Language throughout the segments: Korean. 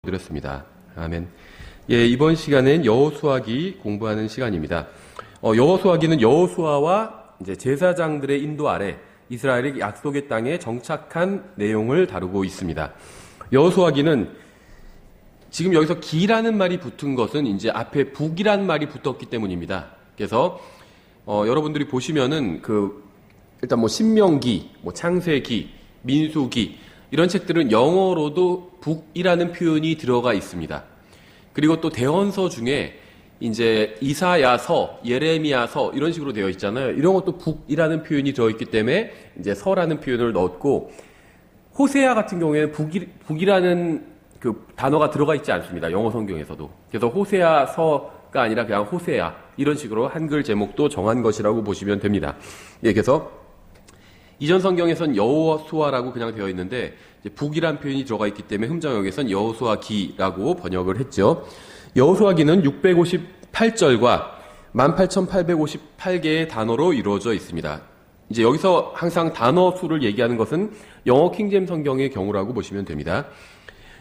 드렸습니다. 아멘. 예, 이번 시간은 여호수아기 공부하는 시간입니다. 여호수아기는 여호수아와 이제 제사장들의 인도 아래 이스라엘이 약속의 땅에 정착한 내용을 다루고 있습니다. 여호수아기는 지금 여기서 기라는 말이 붙은 것은 이제 앞에 북이란 말이 붙었기 때문입니다. 그래서 여러분들이 보시면은 일단 신명기, 창세기, 민수기 이런 책들은 영어로도 북이라는 표현이 들어가 있습니다. 그리고 또 대언서 중에 이제 이사야서, 예레미야서 이런 식으로 되어 있잖아요. 이런 것도 북이라는 표현이 들어 있기 때문에 이제 서라는 표현을 넣었고, 호세아 같은 경우에는 북이라는 그 단어가 들어가 있지 않습니다. 영어 성경에서도. 그래서 호세아서가 아니라 그냥 호세아 이런 식으로 한글 제목도 정한 것이라고 보시면 됩니다. 예, 그래서 이전 성경에선 여호수아라고 그냥 되어 있는데 이제 북이란 표현이 들어가 있기 때문에 흠정역에선 여호수아기라고 번역을 했죠. 여호수아기는 658절과 18,858개의 단어로 이루어져 있습니다. 이제 여기서 항상 단어 수를 얘기하는 것은 영어 킹제임 성경의 경우라고 보시면 됩니다.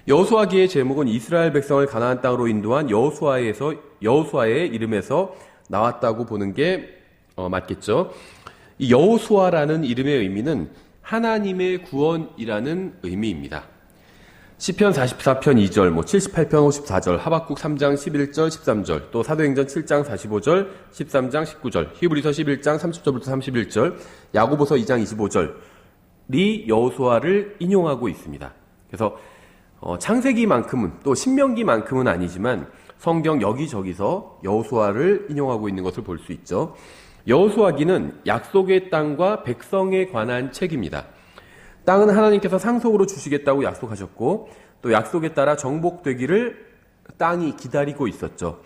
여호수아기의 제목은 이스라엘 백성을 가나안 땅으로 인도한 여호수아의 이름에서 나왔다고 보는 게 맞겠죠. 이 여호수아라는 이름의 의미는 하나님의 구원이라는 의미입니다. 시편 44편 2절, 78편 54절, 하박국 3장 11절 13절, 또 사도행전 7장 45절, 13장 19절, 히브리서 11장 30절부터 31절, 야고보서 2장 25절이 여호수아를 인용하고 있습니다. 그래서 창세기만큼은 또 신명기만큼은 아니지만 성경 여기저기서 여호수아를 인용하고 있는 것을 볼 수 있죠. 여호수아기는 약속의 땅과 백성에 관한 책입니다. 땅은 하나님께서 상속으로 주시겠다고 약속하셨고 또 약속에 따라 정복되기를 땅이 기다리고 있었죠.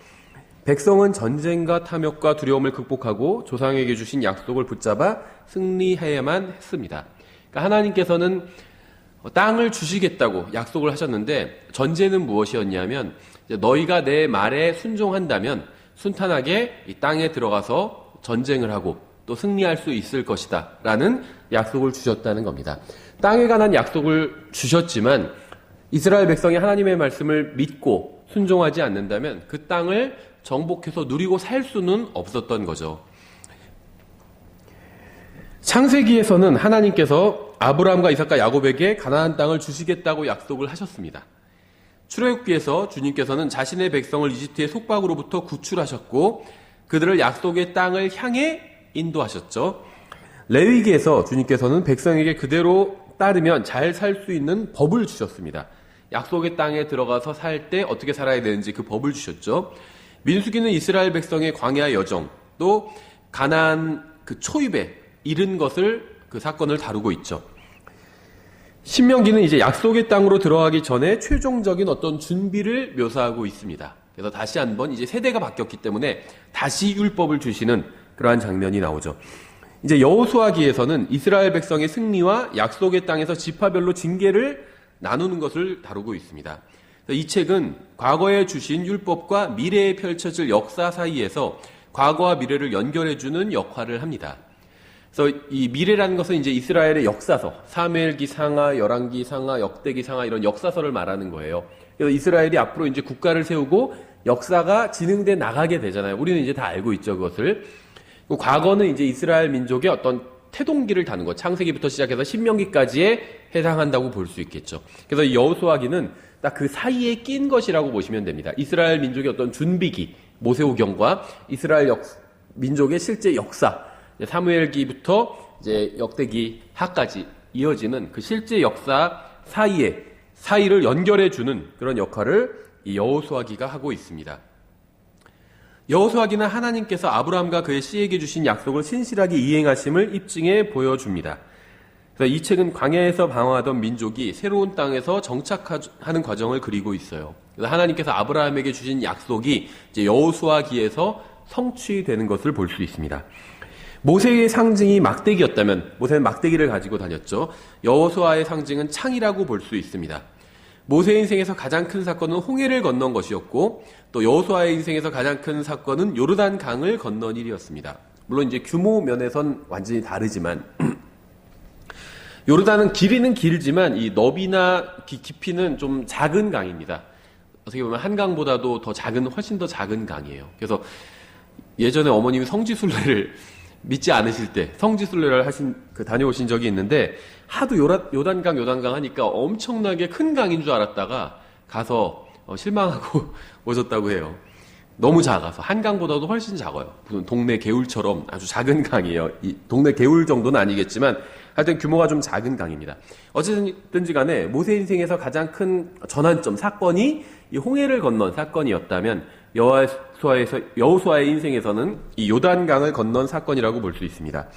백성은 전쟁과 탐욕과 두려움을 극복하고 조상에게 주신 약속을 붙잡아 승리해야만 했습니다. 그러니까 하나님께서는 땅을 주시겠다고 약속을 하셨는데 전제는 무엇이었냐면 너희가 내 말에 순종한다면 순탄하게 이 땅에 들어가서 전쟁을 하고 또 승리할 수 있을 것이다 라는 약속을 주셨다는 겁니다. 땅에 관한 약속을 주셨지만 이스라엘 백성이 하나님의 말씀을 믿고 순종하지 않는다면 그 땅을 정복해서 누리고 살 수는 없었던 거죠. 창세기에서는 하나님께서 아브라함과 이삭과 야곱에게 가나안 땅을 주시겠다고 약속을 하셨습니다. 출애굽기에서 주님께서는 자신의 백성을 이집트의 속박으로부터 구출하셨고 그들을 약속의 땅을 향해 인도하셨죠. 레위기에서 주님께서는 백성에게 그대로 따르면 잘 살 수 있는 법을 주셨습니다. 약속의 땅에 들어가서 살 때 어떻게 살아야 되는지 그 법을 주셨죠. 민수기는 이스라엘 백성의 광야 여정, 또 가나안 그 초입에 이른 것을 그 사건을 다루고 있죠. 신명기는 이제 약속의 땅으로 들어가기 전에 최종적인 어떤 준비를 묘사하고 있습니다. 그래서 다시 한번 이제 세대가 바뀌었기 때문에 다시 율법을 주시는 그러한 장면이 나오죠. 이제 여호수아기에서는 이스라엘 백성의 승리와 약속의 땅에서 지파별로 징계를 나누는 것을 다루고 있습니다. 이 책은 과거에 주신 율법과 미래에 펼쳐질 역사 사이에서 과거와 미래를 연결해주는 역할을 합니다. 그래서 이 미래라는 것은 이제 이스라엘의 역사서, 사무엘기 상하, 열왕기 상하, 역대기 상하 이런 역사서를 말하는 거예요. 그래서 이스라엘이 앞으로 이제 국가를 세우고 역사가 진행돼 나가게 되잖아요. 우리는 이제 다 알고 있죠, 그것을. 과거는 이제 이스라엘 민족의 어떤 태동기를 다는 것, 창세기부터 시작해서 신명기까지에 해당한다고 볼 수 있겠죠. 그래서 이 여호수아기는 딱 그 사이에 낀 것이라고 보시면 됩니다. 이스라엘 민족의 어떤 준비기, 모세오경과 이스라엘 민족의 실제 역사, 사무엘기부터 이제 역대기 하까지 이어지는 그 실제 역사 사이를 연결해주는 그런 역할을 이 여호수아기가 하고 있습니다. 여호수아기는 하나님께서 아브라함과 그의 씨에게 주신 약속을 신실하게 이행하심을 입증해 보여줍니다. 그래서 이 책은 광야에서 방황하던 민족이 새로운 땅에서 정착하는 과정을 그리고 있어요. 그래서 하나님께서 아브라함에게 주신 약속이 이제 여호수아기에서 성취되는 것을 볼 수 있습니다. 모세의 상징이 막대기였다면 모세는 막대기를 가지고 다녔죠. 여호수아의 상징은 창이라고 볼 수 있습니다. 모세의 인생에서 가장 큰 사건은 홍해를 건넌 것이었고 또 여호수아의 인생에서 가장 큰 사건은 요르단 강을 건넌 일이었습니다. 물론 이제 규모 면에선 완전히 다르지만 요르단은 길이는 길지만 이 너비나 깊이는 좀 작은 강입니다. 어떻게 보면 한강보다도 훨씬 더 작은 강이에요. 그래서 예전에 어머님이 성지순례를 믿지 않으실 때 성지순례를 다녀오신 적이 있는데 하도 요단강 하니까 엄청나게 큰 강인 줄 알았다가 가서 실망하고 오셨다고 해요. 너무 작아서 한강보다도 훨씬 작아요. 무슨 동네 개울처럼 아주 작은 강이에요. 이 동네 개울 정도는 아니겠지만 하여튼 규모가 좀 작은 강입니다. 어쨌든지 간에 모세 인생에서 가장 큰 전환점 사건이 이 홍해를 건넌 사건이었다면 여호수아의 인생에서는 이 요단강을 건넌 사건이라고 볼 수 있습니다.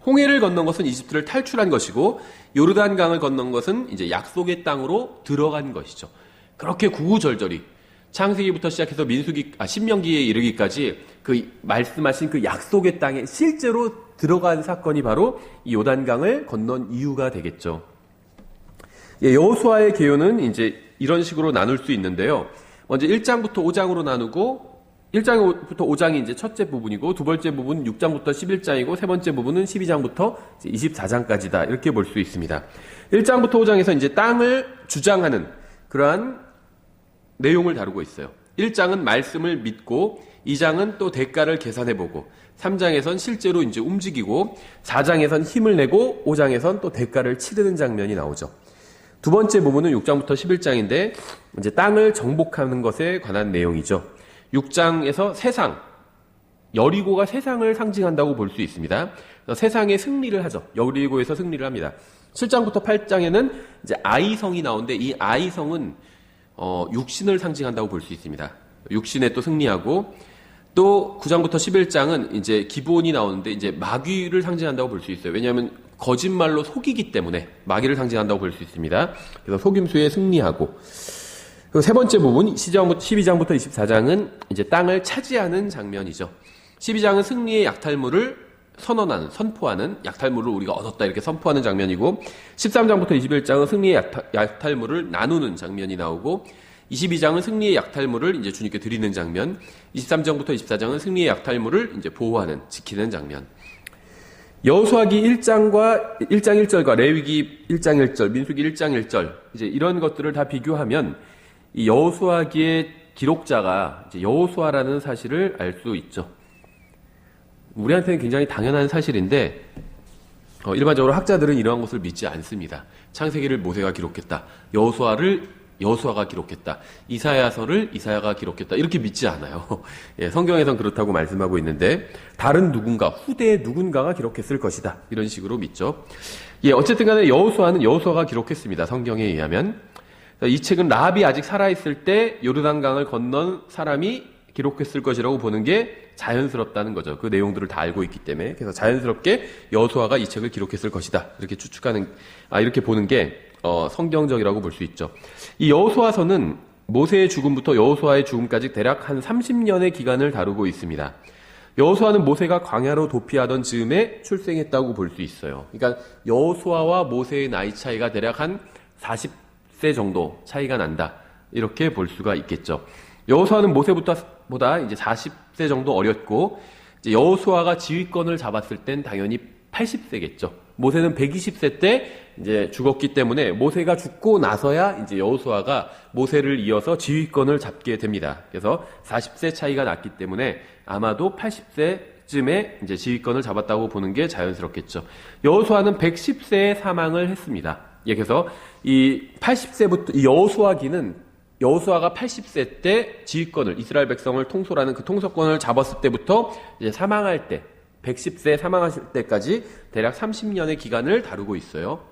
홍해를 건넌 것은 이집트를 탈출한 것이고 요르단강을 건넌 것은 이제 약속의 땅으로 들어간 것이죠. 그렇게 구구절절히 창세기부터 시작해서 신명기에 이르기까지 그 말씀하신 그 약속의 땅에 실제로 들어간 사건이 바로 이 요단강을 건넌 이유가 되겠죠. 여호수아의 계요는 이제 이런 식으로 나눌 수 있는데요. 먼저 1장부터 5장으로 나누고 1장부터 5장이 이제 첫째 부분이고 두 번째 부분은 6장부터 11장이고 세 번째 부분은 12장부터 24장까지다. 이렇게 볼 수 있습니다. 1장부터 5장에서 이제 땅을 주장하는 그러한 내용을 다루고 있어요. 1장은 말씀을 믿고 2장은 또 대가를 계산해보고 3장에선 실제로 이제 움직이고 4장에선 힘을 내고 5장에선 또 대가를 치르는 장면이 나오죠. 두 번째 부분은 6장부터 11장인데 이제 땅을 정복하는 것에 관한 내용이죠. 6장에서 세상, 여리고가 세상을 상징한다고 볼 수 있습니다. 세상에 승리를 하죠. 여리고에서 승리를 합니다. 7장부터 8장에는 이제 아이성이 나오는데 이 아이성은 육신을 상징한다고 볼 수 있습니다. 육신에 또 승리하고 또 9장부터 11장은 이제 기본이 나오는데 이제 마귀를 상징한다고 볼 수 있어요. 왜냐하면 거짓말로 속이기 때문에 마귀를 상징한다고 볼 수 있습니다. 그래서 속임수에 승리하고 그리고 세 번째 부분 12장부터 24장은 이제 땅을 차지하는 장면이죠. 12장은 승리의 약탈물을 선포하는 약탈물을 우리가 얻었다 이렇게 선포하는 장면이고 13장부터 21장은 승리의 약탈물을 나누는 장면이 나오고 22장은 승리의 약탈물을 이제 주님께 드리는 장면, 23장부터 24장은 승리의 약탈물을 이제 보호하는, 지키는 장면. 여호수아기 1장 1절과 레위기 1장 1절, 민수기 1장 1절, 이제 이런 것들을 다 비교하면 이 여호수아기의 기록자가 이제 여호수아라는 사실을 알 수 있죠. 우리한테는 굉장히 당연한 사실인데 일반적으로 학자들은 이러한 것을 믿지 않습니다. 창세기를 모세가 기록했다. 여호수아가 기록했다. 이사야서를 이사야가 기록했다. 이렇게 믿지 않아요. 예, 성경에선 그렇다고 말씀하고 있는데 다른 누군가, 후대의 누군가가 기록했을 것이다. 이런 식으로 믿죠. 예, 어쨌든 간에 여호수아가 기록했습니다. 성경에 의하면. 이 책은 라합이 아직 살아있을 때 요르단강을 건넌 사람이 기록했을 것이라고 보는 게 자연스럽다는 거죠. 그 내용들을 다 알고 있기 때문에. 그래서 자연스럽게 여호수아가 이 책을 기록했을 것이다. 이렇게 이렇게 보는 게 성경적이라고 볼 수 있죠. 이 여호수아서는 모세의 죽음부터 여호수아의 죽음까지 대략 한 30년의 기간을 다루고 있습니다. 여호수아는 모세가 광야로 도피하던 즈음에 출생했다고 볼 수 있어요. 그러니까 여호수아와 모세의 나이 차이가 대략 한 40세 정도 차이가 난다. 이렇게 볼 수가 있겠죠. 여호수아는 모세보다 이제 40세 정도 어렸고 이제 여호수아가 지휘권을 잡았을 땐 당연히 80세겠죠. 모세는 120세 때 이제 죽었기 때문에 모세가 죽고 나서야 이제 여호수아가 모세를 이어서 지휘권을 잡게 됩니다. 그래서 40세 차이가 났기 때문에 아마도 80세쯤에 이제 지휘권을 잡았다고 보는 게 자연스럽겠죠. 여호수아는 110세에 사망을 했습니다. 예, 그래서 이 80세부터 이 여호수아가 80세 때 지휘권을 이스라엘 백성을 통솔하는 그 통솔권을 잡았을 때부터 이제 사망할 때 110세 사망하실 때까지 대략 30년의 기간을 다루고 있어요.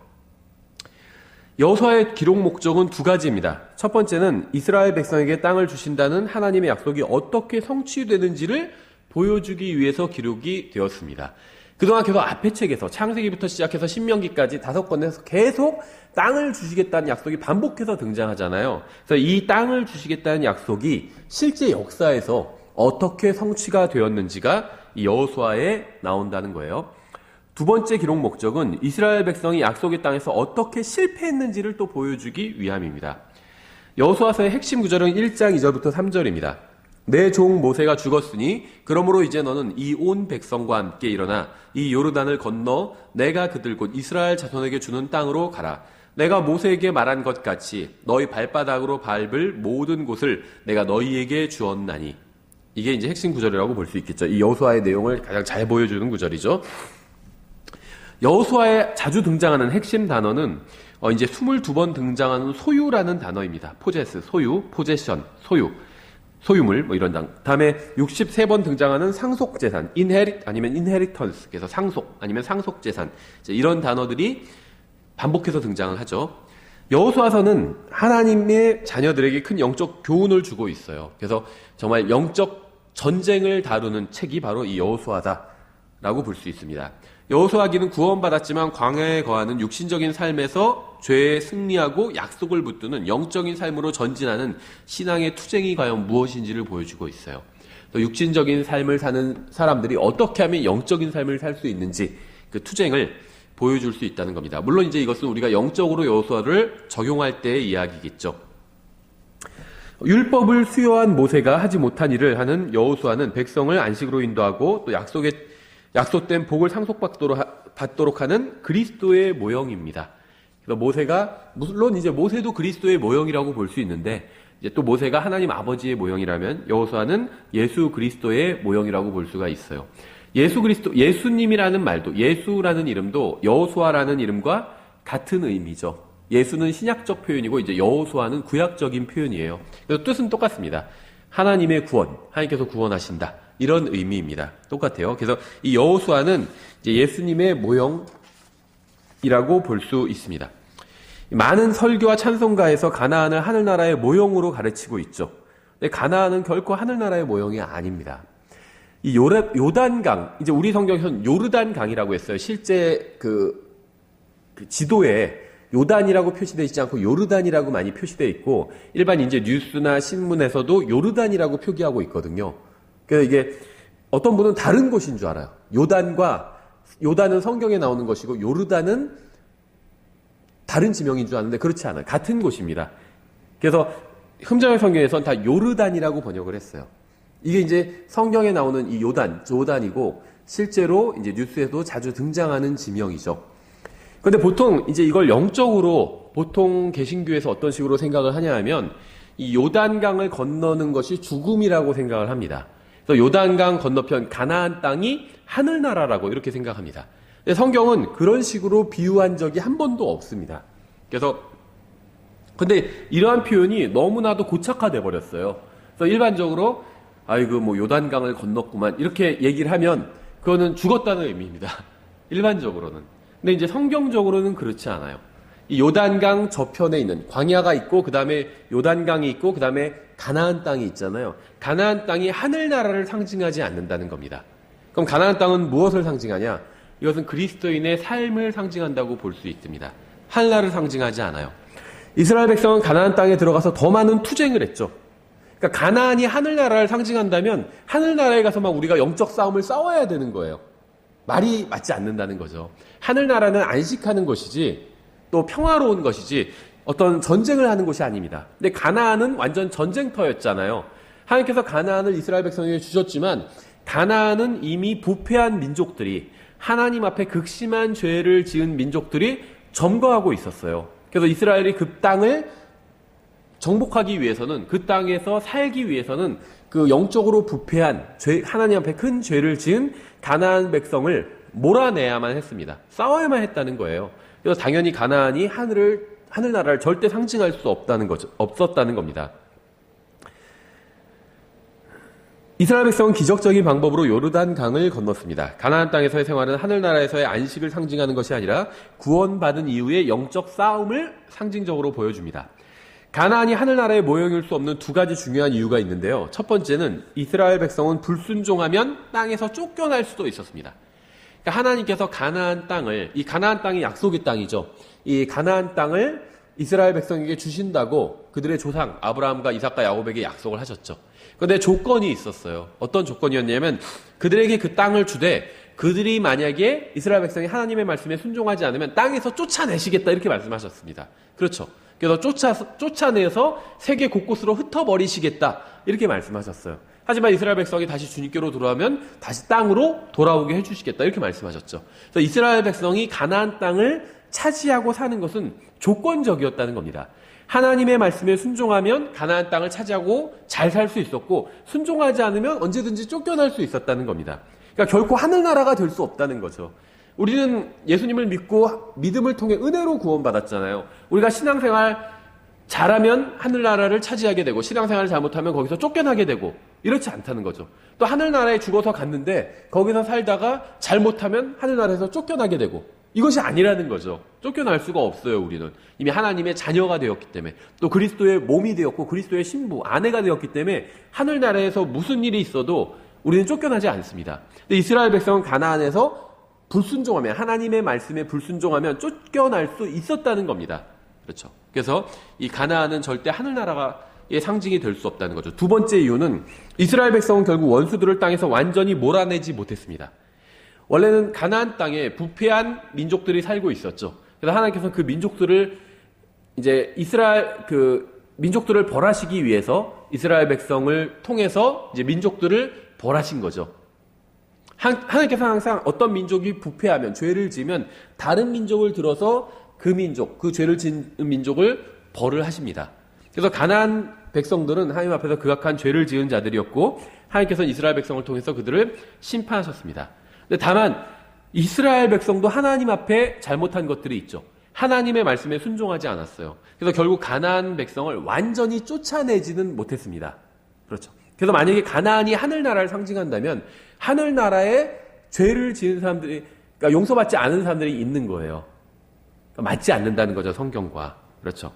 여호수아의 기록 목적은 두 가지입니다. 첫 번째는 이스라엘 백성에게 땅을 주신다는 하나님의 약속이 어떻게 성취되는지를 보여주기 위해서 기록이 되었습니다. 그동안 계속 앞의 책에서 창세기부터 시작해서 신명기까지 5권에서 계속 땅을 주시겠다는 약속이 반복해서 등장하잖아요. 그래서 이 땅을 주시겠다는 약속이 실제 역사에서 어떻게 성취가 되었는지가 이 여호수아에 나온다는 거예요. 두 번째 기록 목적은 이스라엘 백성이 약속의 땅에서 어떻게 실패했는지를 또 보여주기 위함입니다. 여호수아서의 핵심 구절은 1장 2절부터 3절입니다. 내 종 모세가 죽었으니 그러므로 이제 너는 이 온 백성과 함께 일어나 이 요르단을 건너 내가 그들 곧 이스라엘 자손에게 주는 땅으로 가라. 내가 모세에게 말한 것 같이 너희 발바닥으로 밟을 모든 곳을 내가 너희에게 주었나니. 이게 이제 핵심 구절이라고 볼 수 있겠죠. 이 여호수아의 내용을 가장 잘 보여주는 구절이죠. 여호수아에 자주 등장하는 핵심 단어는 이제 22번 등장하는 소유라는 단어입니다. 포제스, 소유, 포제션, 소유물 뭐 이런 단. 다음에 63번 등장하는 상속재산, 인헤릿 아니면 인헤리턴스, 그래서 상속 아니면 상속재산, 이런 단어들이 반복해서 등장을 하죠. 여호수아서는 하나님의 자녀들에게 큰 영적 교훈을 주고 있어요. 그래서 정말 영적 전쟁을 다루는 책이 바로 이 여호수아다라고 볼 수 있습니다. 여호수아기는 구원받았지만 광야에 거하는 육신적인 삶에서 죄에 승리하고 약속을 붙드는 영적인 삶으로 전진하는 신앙의 투쟁이 과연 무엇인지를 보여주고 있어요. 또 육신적인 삶을 사는 사람들이 어떻게 하면 영적인 삶을 살 수 있는지 그 투쟁을 보여줄 수 있다는 겁니다. 물론 이제 이것은 우리가 영적으로 여호수아를 적용할 때의 이야기겠죠. 율법을 수여한 모세가 하지 못한 일을 하는 여호수아는 백성을 안식으로 인도하고 또 약속된 복을 상속받도록 하는 그리스도의 모형입니다. 그래서 모세가, 물론 이제 모세도 그리스도의 모형이라고 볼 수 있는데, 이제 또 모세가 하나님 아버지의 모형이라면 여호수아는 예수 그리스도의 모형이라고 볼 수가 있어요. 예수 그리스도, 예수님이라는 말도, 예수라는 이름도 여호수아라는 이름과 같은 의미죠. 예수는 신약적 표현이고 이제 여호수아는 구약적인 표현이에요. 그래서 뜻은 똑같습니다. 하나님의 구원, 하나님께서 구원하신다. 이런 의미입니다. 똑같아요. 그래서 이 여호수아는 이제 예수님의 모형이라고 볼 수 있습니다. 많은 설교와 찬송가에서 가나안을 하늘나라의 모형으로 가르치고 있죠. 근데 가나안은 결코 하늘나라의 모형이 아닙니다. 이 요단강, 이제 우리 성경에서는 요르단강이라고 했어요. 실제 그 지도에 요단이라고 표시되어 있지 않고 요르단이라고 많이 표시되어 있고, 일반 이제 뉴스나 신문에서도 요르단이라고 표기하고 있거든요. 그래서 이게 어떤 분은 다른 곳인 줄 알아요. 요단은 성경에 나오는 것이고 요르단은 다른 지명인 줄 아는데 그렇지 않아요. 같은 곳입니다. 그래서 흠정의 성경에서는 다 요르단이라고 번역을 했어요. 이게 이제 성경에 나오는 이 요단이고 실제로 이제 뉴스에도 자주 등장하는 지명이죠. 그런데 보통 이제 이걸 영적으로 보통 개신교에서 어떤 식으로 생각을 하냐 하면 이 요단강을 건너는 것이 죽음이라고 생각을 합니다. 그래서 요단강 건너편 가나안 땅이 하늘나라라고 이렇게 생각합니다. 근데 성경은 그런 식으로 비유한 적이 한 번도 없습니다. 근데 이러한 표현이 너무나도 고착화돼 버렸어요. 그래서 일반적으로 아이고 뭐 요단강을 건넜구만 이렇게 얘기를 하면 그거는 죽었다는 의미입니다. 일반적으로는. 근데 이제 성경적으로는 그렇지 않아요. 이 요단강 저편에 있는 광야가 있고 그 다음에 요단강이 있고 그 다음에 가나안 땅이 있잖아요. 가나안 땅이 하늘나라를 상징하지 않는다는 겁니다. 그럼 가나안 땅은 무엇을 상징하냐? 이것은 그리스도인의 삶을 상징한다고 볼 수 있습니다. 하늘나라를 상징하지 않아요. 이스라엘 백성은 가나안 땅에 들어가서 더 많은 투쟁을 했죠. 그러니까 가나안이 하늘나라를 상징한다면 하늘나라에 가서 막 우리가 영적 싸움을 싸워야 되는 거예요. 말이 맞지 않는다는 거죠. 하늘나라는 안식하는 것이지 또 평화로운 것이지 어떤 전쟁을 하는 곳이 아닙니다. 근데 가나안은 완전 전쟁터였잖아요. 하나님께서 가나안을 이스라엘 백성에게 주셨지만 가나안은 이미 부패한 민족들이 하나님 앞에 극심한 죄를 지은 민족들이 점거하고 있었어요. 그래서 이스라엘이 그 땅을 정복하기 위해서는 그 땅에서 살기 위해서는 그 영적으로 부패한 하나님 앞에 큰 죄를 지은 가나안 백성을 몰아내야만 했습니다. 싸워야만 했다는 거예요. 그래서 당연히 가나안이 하늘나라를 절대 상징할 수 없었다는 겁니다. 이스라엘 백성은 기적적인 방법으로 요르단 강을 건넜습니다. 가나안 땅에서의 생활은 하늘나라에서의 안식을 상징하는 것이 아니라 구원받은 이후의 영적 싸움을 상징적으로 보여줍니다. 가나안이 하늘나라의 모형일 수 없는 두 가지 중요한 이유가 있는데요. 첫 번째는 이스라엘 백성은 불순종하면 땅에서 쫓겨날 수도 있었습니다. 그러니까 하나님께서 가나안 땅을, 이 가나안 땅이 약속의 땅이죠. 이 가나안 땅을 이스라엘 백성에게 주신다고 그들의 조상 아브라함과 이삭과 야곱에게 약속을 하셨죠. 그런데 조건이 있었어요. 어떤 조건이었냐면 그들에게 그 땅을 주되 그들이 만약에 이스라엘 백성이 하나님의 말씀에 순종하지 않으면 땅에서 쫓아내시겠다 이렇게 말씀하셨습니다. 그렇죠. 그래서 쫓아내서 세계 곳곳으로 흩어버리시겠다 이렇게 말씀하셨어요. 하지만 이스라엘 백성이 다시 주님께로 돌아오면 다시 땅으로 돌아오게 해주시겠다 이렇게 말씀하셨죠. 그래서 이스라엘 백성이 가나안 땅을 차지하고 사는 것은 조건적이었다는 겁니다. 하나님의 말씀에 순종하면 가나안 땅을 차지하고 잘 살 수 있었고, 순종하지 않으면 언제든지 쫓겨날 수 있었다는 겁니다. 그러니까 결코 하늘나라가 될 수 없다는 거죠. 우리는 예수님을 믿고 믿음을 통해 은혜로 구원받았잖아요. 우리가 신앙생활 잘하면 하늘나라를 차지하게 되고, 신앙생활을 잘못하면 거기서 쫓겨나게 되고, 이렇지 않다는 거죠. 또 하늘나라에 죽어서 갔는데 거기서 살다가 잘못하면 하늘나라에서 쫓겨나게 되고, 이것이 아니라는 거죠. 쫓겨날 수가 없어요. 우리는 이미 하나님의 자녀가 되었기 때문에, 또 그리스도의 몸이 되었고 그리스도의 신부, 아내가 되었기 때문에 하늘나라에서 무슨 일이 있어도 우리는 쫓겨나지 않습니다. 근데 이스라엘 백성은 가나안에서 불순종하면, 하나님의 말씀에 불순종하면 쫓겨날 수 있었다는 겁니다. 그렇죠. 그래서 이 가나안은 절대 하늘나라의 상징이 될 수 없다는 거죠. 두 번째 이유는 이스라엘 백성은 결국 원수들을 땅에서 완전히 몰아내지 못했습니다. 원래는 가나안 땅에 부패한 민족들이 살고 있었죠. 그래서 하나님께서 그 민족들을 이제 민족들을 벌하시기 위해서 이스라엘 백성을 통해서 이제 민족들을 벌하신 거죠. 하나님께서 항상 어떤 민족이 부패하면, 죄를 지으면 다른 민족을 들어서 그 민족, 그 죄를 지은 민족을 벌을 하십니다. 그래서 가나안 백성들은 하나님 앞에서 극악한 죄를 지은 자들이었고, 하나님께서는 이스라엘 백성을 통해서 그들을 심판하셨습니다. 근데 다만 이스라엘 백성도 하나님 앞에 잘못한 것들이 있죠. 하나님의 말씀에 순종하지 않았어요. 그래서 결국 가나안 백성을 완전히 쫓아내지는 못했습니다. 그렇죠. 그래서 만약에 가나안이 하늘나라를 상징한다면 하늘나라에 죄를 지은 사람들이, 그러니까 용서받지 않은 사람들이 있는 거예요. 그러니까 맞지 않는다는 거죠, 성경과. 그렇죠.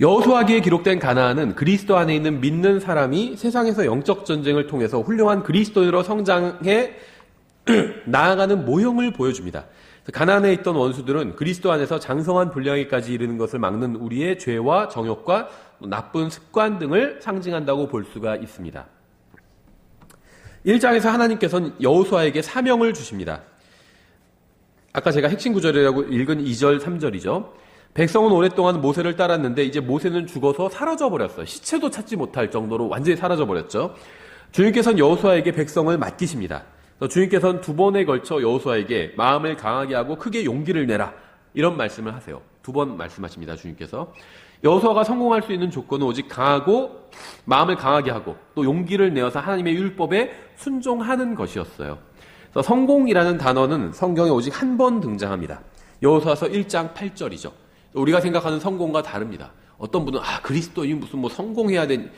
여호수아기에 기록된 가나안은 그리스도 안에 있는 믿는 사람이 세상에서 영적 전쟁을 통해서 훌륭한 그리스도인으로 성장해 나아가는 모형을 보여줍니다. 가나안에 있던 원수들은 그리스도 안에서 장성한 분량에까지 이르는 것을 막는 우리의 죄와 정욕과 나쁜 습관 등을 상징한다고 볼 수가 있습니다. 1장에서 하나님께서는 여호수아에게 사명을 주십니다. 아까 제가 핵심 구절이라고 읽은 2절, 3절이죠. 백성은 오랫동안 모세를 따랐는데 이제 모세는 죽어서 사라져버렸어요. 시체도 찾지 못할 정도로 완전히 사라져버렸죠. 주님께서는 여호수아에게 백성을 맡기십니다. 주님께서는 두 번에 걸쳐 여호수아에게 마음을 강하게 하고 크게 용기를 내라, 이런 말씀을 하세요. 두 번 말씀하십니다. 주님께서. 여호수아가 성공할 수 있는 조건은 오직 강하고 마음을 강하게 하고 또 용기를 내어서 하나님의 율법에 순종하는 것이었어요. 그래서 성공이라는 단어는 성경에 오직 한 번 등장합니다. 여호수아서 1장 8절이죠. 우리가 생각하는 성공과 다릅니다. 어떤 분은 그리스도인이 무슨 성공해야 된,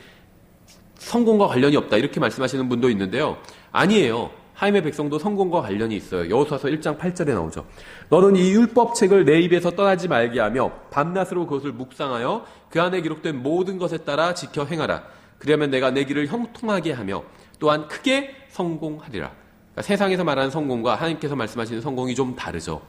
성공과 관련이 없다, 이렇게 말씀하시는 분도 있는데요. 아니에요. 하나님의 백성도 성공과 관련이 있어요. 여호수아서 1장 8절에 나오죠. 너는 이 율법책을 내 입에서 떠나지 말게 하며 밤낮으로 그것을 묵상하여 그 안에 기록된 모든 것에 따라 지켜 행하라. 그러면 내가 내 길을 형통하게 하며 또한 크게 성공하리라. 그러니까 세상에서 말하는 성공과 하나님께서 말씀하시는 성공이 좀 다르죠.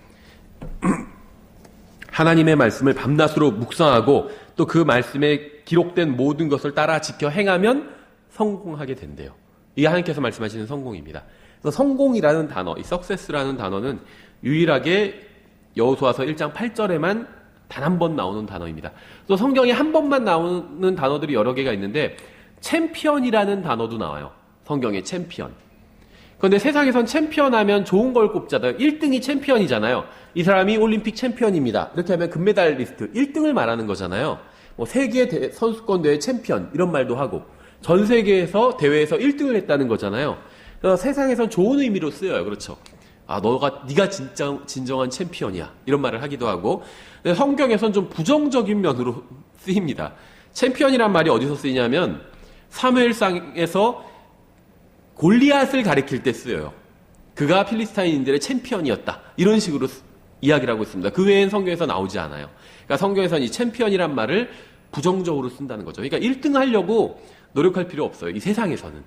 하나님의 말씀을 밤낮으로 묵상하고 또 그 말씀에 기록된 모든 것을 따라 지켜 행하면 성공하게 된대요. 이게 하나님께서 말씀하시는 성공입니다. 그래서 성공이라는 단어, 이 success라는 단어는 유일하게 여호수아서 1장 8절에만 단 한 번 나오는 단어입니다. 또 성경에 한 번만 나오는 단어들이 여러 개가 있는데 챔피언이라는 단어도 나와요. 성경에 챔피언. 그런데 세상에선 챔피언 하면 좋은 걸 꼽잖아요. 1등이 챔피언이잖아요. 이 사람이 올림픽 챔피언입니다. 이렇게 하면 금메달리스트 1등을 말하는 거잖아요. 세계 선수권 대회 챔피언 이런 말도 하고 전 세계에서 대회에서 1등을 했다는 거잖아요. 그래서 세상에선 좋은 의미로 쓰여요. 그렇죠. 네가 진정한 챔피언이야, 이런 말을 하기도 하고. 근데 성경에선 좀 부정적인 면으로 쓰입니다. 챔피언이란 말이 어디서 쓰이냐면 사무엘상에서 골리앗을 가리킬 때 쓰여요. 그가 필리스타인인들의 챔피언이었다, 이런 식으로 이야기를 하고 있습니다. 그 외엔 성경에서 나오지 않아요. 그러니까 성경에서는 이 챔피언이란 말을 부정적으로 쓴다는 거죠. 그러니까 1등 하려고 노력할 필요 없어요. 이 세상에서는.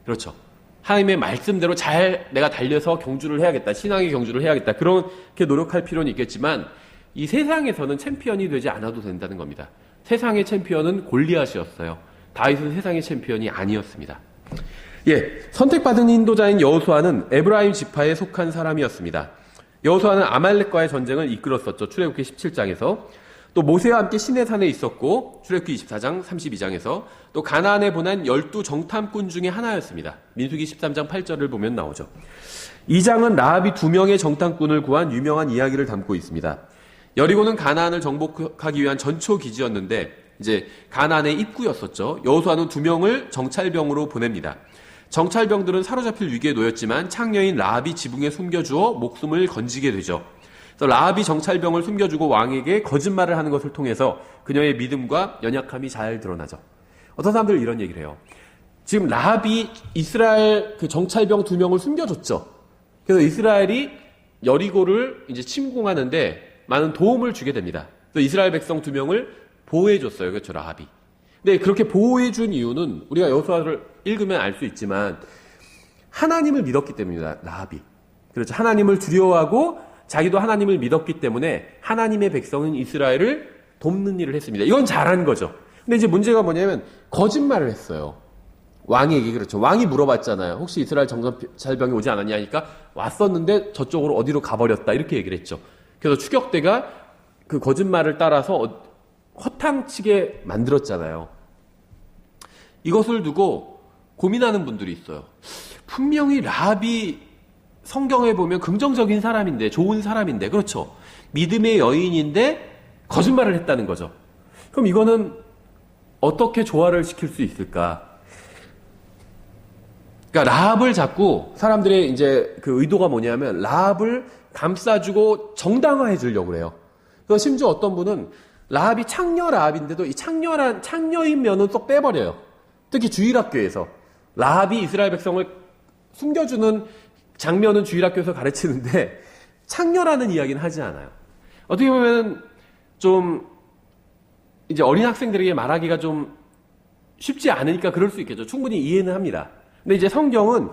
그렇죠. 하나님의 말씀대로 잘 내가 달려서 경주를 해야겠다, 신앙의 경주를 해야겠다, 그렇게 노력할 필요는 있겠지만 이 세상에서는 챔피언이 되지 않아도 된다는 겁니다. 세상의 챔피언은 골리앗이었어요. 다윗은 세상의 챔피언이 아니었습니다. 선택받은 인도자인 여호수아는 에브라임 지파에 속한 사람이었습니다. 여호수아는 아말렉과의 전쟁을 이끌었었죠. 출애굽기 17장에서. 또 모세와 함께 시내산에 있었고 출애굽기 24장 32장에서 또 가나안에 보낸 12 정탐꾼 중에 하나였습니다. 민수기 13장 8절을 보면 나오죠. 이 장은 라합이 2명의 정탐꾼을 구한 유명한 이야기를 담고 있습니다. 여리고는 가나안을 정복하기 위한 전초 기지였는데 이제 가나안의 입구였었죠. 여호수아는 2명을 정찰병으로 보냅니다. 정찰병들은 사로잡힐 위기에 놓였지만 창녀인 라합이 지붕에 숨겨주어 목숨을 건지게 되죠. 그래서 라합이 정찰병을 숨겨주고 왕에게 거짓말을 하는 것을 통해서 그녀의 믿음과 연약함이 잘 드러나죠. 어떤 사람들은 이런 얘기를 해요. 지금 라합이 이스라엘 그 정찰병 2명을 숨겨줬죠. 그래서 이스라엘이 여리고를 이제 침공하는데 많은 도움을 주게 됩니다. 그래서 이스라엘 백성 2명을 보호해줬어요. 그렇죠, 라합이. 근데 그렇게 보호해준 이유는 우리가 여호수아를 읽으면 알 수 있지만 하나님을 믿었기 때문입니다. 라합이. 그렇죠. 하나님을 두려워하고 자기도 하나님을 믿었기 때문에 하나님의 백성인 이스라엘을 돕는 일을 했습니다. 이건 잘한 거죠. 근데 이제 문제가 뭐냐면 거짓말을 했어요. 왕에게. 그렇죠. 왕이 물어봤잖아요. 혹시 이스라엘 정찰병이 오지 않았냐 하니까 왔었는데 저쪽으로 어디로 가버렸다 이렇게 얘기를 했죠. 그래서 추격대가 그 거짓말을 따라서 허탕치게 만들었잖아요. 이것을 두고 고민하는 분들이 있어요. 분명히 라합이 성경에 보면 긍정적인 사람인데, 좋은 사람인데, 그렇죠. 믿음의 여인인데 거짓말을 했다는 거죠. 그럼 이거는 어떻게 조화를 시킬 수 있을까? 그러니까 라합을 자꾸 사람들의 이제 그 의도가 뭐냐면 라합을 감싸주고 정당화해 주려고 그래요. 그래서 심지어 어떤 분은 라합이 창녀 라합인데도 이 창녀인 면은 쏙 빼버려요. 특히 주일학교에서 라합이 이스라엘 백성을 숨겨주는 장면은 주일학교에서 가르치는데 창녀라는 이야기는 하지 않아요. 어떻게 보면 좀 이제 어린 학생들에게 말하기가 좀 쉽지 않으니까 그럴 수 있겠죠. 충분히 이해는 합니다. 근데 이제 성경은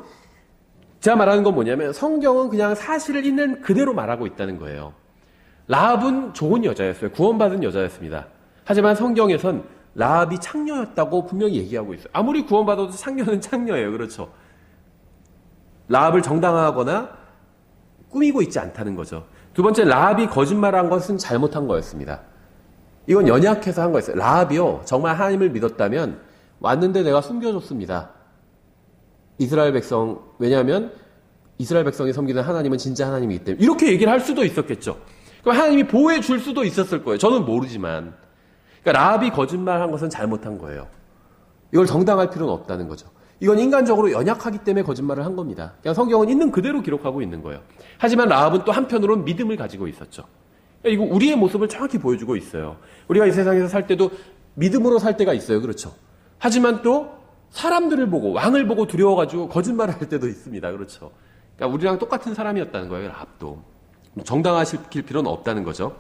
제가 말하는 건 뭐냐면 성경은 그냥 사실을 있는 그대로 말하고 있다는 거예요. 라합은 좋은 여자였어요. 구원받은 여자였습니다. 하지만 성경에선 라합이 창녀였다고 분명히 얘기하고 있어요. 아무리 구원받아도 창녀는 창녀예요. 그렇죠. 라합을 정당화하거나 꾸미고 있지 않다는 거죠. 두 번째, 라합이 거짓말한 것은 잘못한 거였습니다. 이건 연약해서 한 거였어요. 라합이요, 정말 하나님을 믿었다면 왔는데 내가 숨겨줬습니다. 이스라엘 백성, 왜냐하면 이스라엘 백성이 섬기는 하나님은 진짜 하나님이기 때문에 이렇게 얘기를 할 수도 있었겠죠. 그럼 하나님이 보호해 줄 수도 있었을 거예요. 저는 모르지만. 그러니까 라합이 거짓말한 것은 잘못한 거예요. 이걸 정당할 필요는 없다는 거죠. 이건 인간적으로 연약하기 때문에 거짓말을 한 겁니다. 그냥 성경은 있는 그대로 기록하고 있는 거예요. 하지만 라합은 또 한편으로는 믿음을 가지고 있었죠. 이거 우리의 모습을 정확히 보여주고 있어요. 우리가 이 세상에서 살 때도 믿음으로 살 때가 있어요. 그렇죠. 하지만 또 사람들을 보고 왕을 보고 두려워가지고 거짓말을 할 때도 있습니다. 그렇죠. 그러니까 우리랑 똑같은 사람이었다는 거예요. 라합도. 정당화시킬 필요는 없다는 거죠.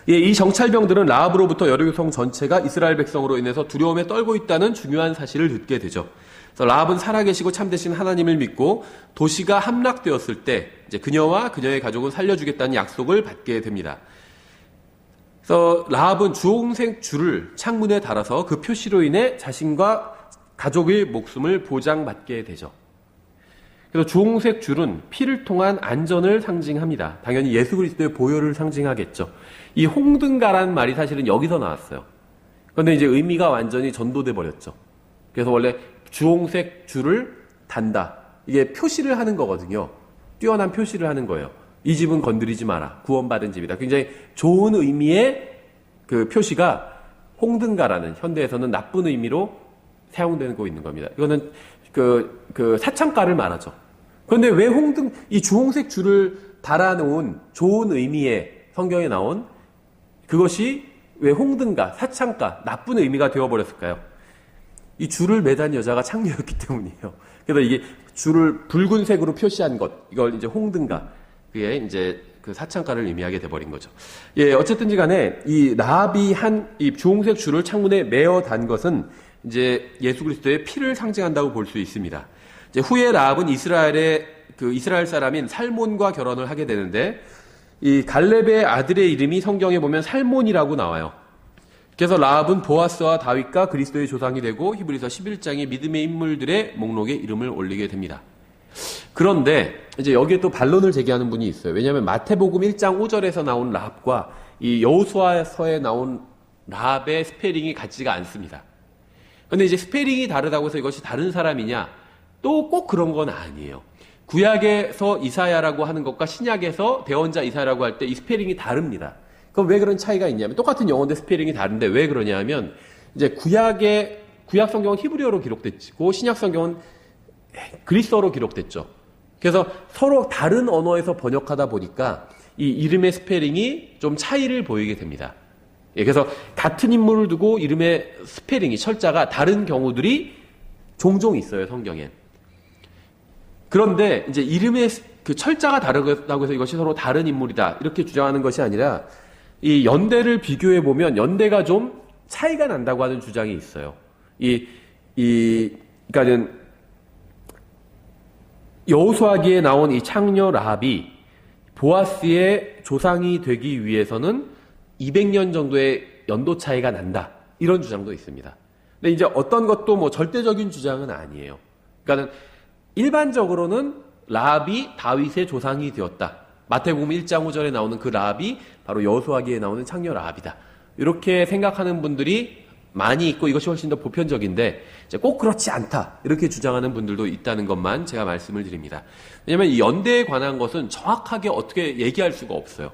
예, 이 정찰병들은 라합으로부터 여리고성 전체가 이스라엘 백성으로 인해서 두려움에 떨고 있다는 중요한 사실을 듣게 되죠. 그래서 라합은 살아계시고 참되신 하나님을 믿고 도시가 함락되었을 때 이제 그녀와 그녀의 가족을 살려주겠다는 약속을 받게 됩니다. 그래서 라합은 주홍색 줄을 창문에 달아서 그 표시로 인해 자신과 가족의 목숨을 보장받게 되죠. 그래서 주홍색 줄은 피를 통한 안전을 상징합니다. 당연히 예수 그리스도의 보혈을 상징하겠죠. 이 홍등가라는 말이 사실은 여기서 나왔어요. 그런데 이제 의미가 완전히 전도돼 버렸죠. 그래서 원래 주홍색 줄을 단다. 이게 표시를 하는 거거든요. 뛰어난 표시를 하는 거예요. 이 집은 건드리지 마라. 구원받은 집이다. 굉장히 좋은 의미의 그 표시가 홍등가라는 현대에서는 나쁜 의미로 사용되고 있는 겁니다. 이거는 그 사창가를 말하죠. 그런데 왜 이 주홍색 줄을 달아놓은 좋은 의미의 성경에 나온 그것이 왜 홍등가, 사창가, 나쁜 의미가 되어버렸을까요? 이 줄을 매단 여자가 창녀였기 때문이에요. 그래서 이게 줄을 붉은색으로 표시한 것, 이걸 이제 홍등가, 그게 이제 그 사창가를 의미하게 돼버린 거죠. 예, 어쨌든지 간에 이 라합이 한 이 주홍색 줄을 창문에 매어 단 것은 이제 예수 그리스도의 피를 상징한다고 볼 수 있습니다. 이제 후에 라합은 이스라엘 사람인 살몬과 결혼을 하게 되는데 이 갈렙의 아들의 이름이 성경에 보면 살몬이라고 나와요. 그래서 라합은 보아스와 다윗과 그리스도의 조상이 되고 히브리서 11장의 믿음의 인물들의 목록에 이름을 올리게 됩니다. 그런데 이제 여기에 또 반론을 제기하는 분이 있어요. 왜냐하면 마태복음 1장 5절에서 나온 라합과 이 여호수아서에 나온 라합의 스페링이 같지가 않습니다. 근데 이제 스페링이 다르다고 해서 이것이 다른 사람이냐? 또 꼭 그런 건 아니에요. 구약에서 이사야라고 하는 것과 신약에서 대언자 이사야라고 할 때 이 스페링이 다릅니다. 그럼 왜 그런 차이가 있냐면, 똑같은 영어인데 스페링이 다른데 왜 그러냐 하면, 이제 구약 성경은 히브리어로 기록됐고 신약 성경은 그리스어로 기록됐죠. 그래서 서로 다른 언어에서 번역하다 보니까 이 이름의 스페링이 좀 차이를 보이게 됩니다. 예, 그래서 같은 인물을 두고 이름의 스페링이, 철자가 다른 경우들이 종종 있어요, 성경엔. 그런데 이제 이름의 그 철자가 다르다고 해서 이것이 서로 다른 인물이다 이렇게 주장하는 것이 아니라, 이 연대를 비교해 보면 연대가 좀 차이가 난다고 하는 주장이 있어요. 그러니까는 여호수아기에 나온 이 창녀 라합이 보아스의 조상이 되기 위해서는 200년 정도의 연도 차이가 난다, 이런 주장도 있습니다. 근데 이제 어떤 것도 뭐 절대적인 주장은 아니에요. 그러니까는 일반적으로는 라합이 다윗의 조상이 되었다. 마태복음 1장 5절에 나오는 그 라합이 바로 여호수아기에 나오는 창녀 라합이다. 이렇게 생각하는 분들이 많이 있고 이것이 훨씬 더 보편적인데, 이제 꼭 그렇지 않다 이렇게 주장하는 분들도 있다는 것만 제가 말씀을 드립니다. 왜냐하면 이 연대에 관한 것은 정확하게 어떻게 얘기할 수가 없어요.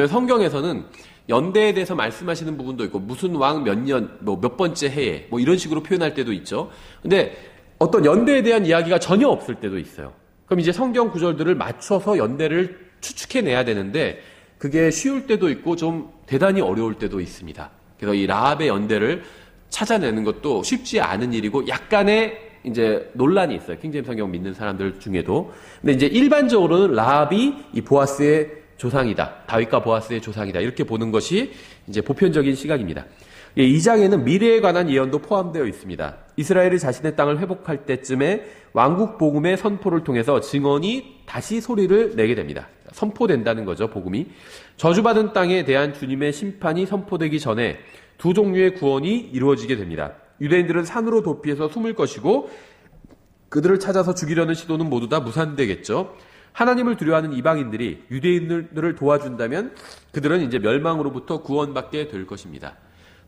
성경에서는 연대에 대해서 말씀하시는 부분도 있고, 무슨 왕 몇 년, 뭐 몇 번째 해에 뭐 이런 식으로 표현할 때도 있죠. 근데 어떤 연대에 대한 이야기가 전혀 없을 때도 있어요. 그럼 이제 성경 구절들을 맞춰서 연대를 추측해내야 되는데 그게 쉬울 때도 있고 좀 대단히 어려울 때도 있습니다. 그래서 이 라합의 연대를 찾아내는 것도 쉽지 않은 일이고 약간의 이제 논란이 있어요. 킹제임스 성경 믿는 사람들 중에도. 근데 이제 일반적으로는 라합이 이 보아스의 조상이다. 다윗과 보아스의 조상이다. 이렇게 보는 것이 이제 보편적인 시각입니다. 이 장에는 미래에 관한 예언도 포함되어 있습니다. 이스라엘이 자신의 땅을 회복할 때쯤에 왕국 복음의 선포를 통해서 증언이 다시 소리를 내게 됩니다. 선포된다는 거죠, 복음이. 저주받은 땅에 대한 주님의 심판이 선포되기 전에 두 종류의 구원이 이루어지게 됩니다. 유대인들은 산으로 도피해서 숨을 것이고 그들을 찾아서 죽이려는 시도는 모두 다 무산되겠죠. 하나님을 두려워하는 이방인들이 유대인들을 도와준다면 그들은 이제 멸망으로부터 구원받게 될 것입니다.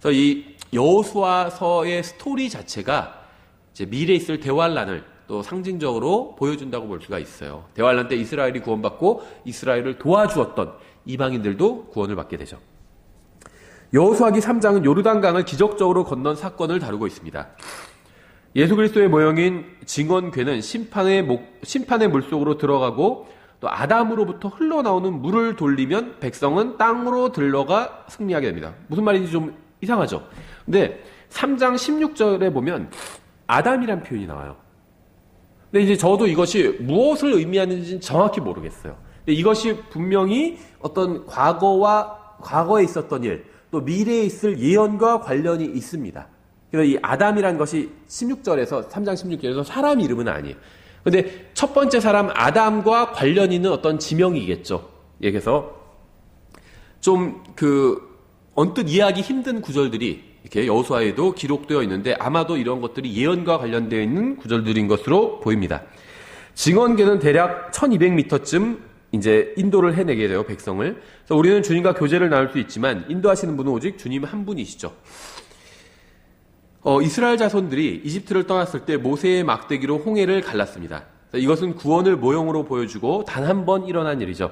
그래서 이 여호수아서의 스토리 자체가 이제 미래에 있을 대환란을 또 상징적으로 보여준다고 볼 수가 있어요. 대환란 때 이스라엘이 구원받고 이스라엘을 도와주었던 이방인들도 구원을 받게 되죠. 여호수아기 3장은 요르단강을 기적적으로 건넌 사건을 다루고 있습니다. 예수 그리스도의 모형인 증언궤는 심판의 물속으로 들어가고 또 아담으로부터 흘러나오는 물을 돌리면 백성은 땅으로 들러가 승리하게 됩니다. 무슨 말인지 좀 이상하죠? 근데 3장 16절에 보면 아담이란 표현이 나와요. 근데 이제 저도 이것이 무엇을 의미하는지는 정확히 모르겠어요. 근데 이것이 분명히 어떤 과거에 있었던 일, 또 미래에 있을 예언과 관련이 있습니다. 그래서 이 아담이란 것이 16절에서 3장 16절에서 사람 이름은 아니에요. 근데 첫 번째 사람 아담과 관련 있는 어떤 지명이겠죠. 예, 그래서 좀 언뜻 이해하기 힘든 구절들이 이렇게 여호수아에도 기록되어 있는데 아마도 이런 것들이 예언과 관련되어 있는 구절들인 것으로 보입니다. 증언궤는 대략 1200m쯤 이제 인도를 해내게 돼요, 백성을. 그래서 우리는 주님과 교제를 나눌 수 있지만 인도하시는 분은 오직 주님 한 분이시죠. 이스라엘 자손들이 이집트를 떠났을 때 모세의 막대기로 홍해를 갈랐습니다. 이것은 구원을 모형으로 보여주고 단 한 번 일어난 일이죠.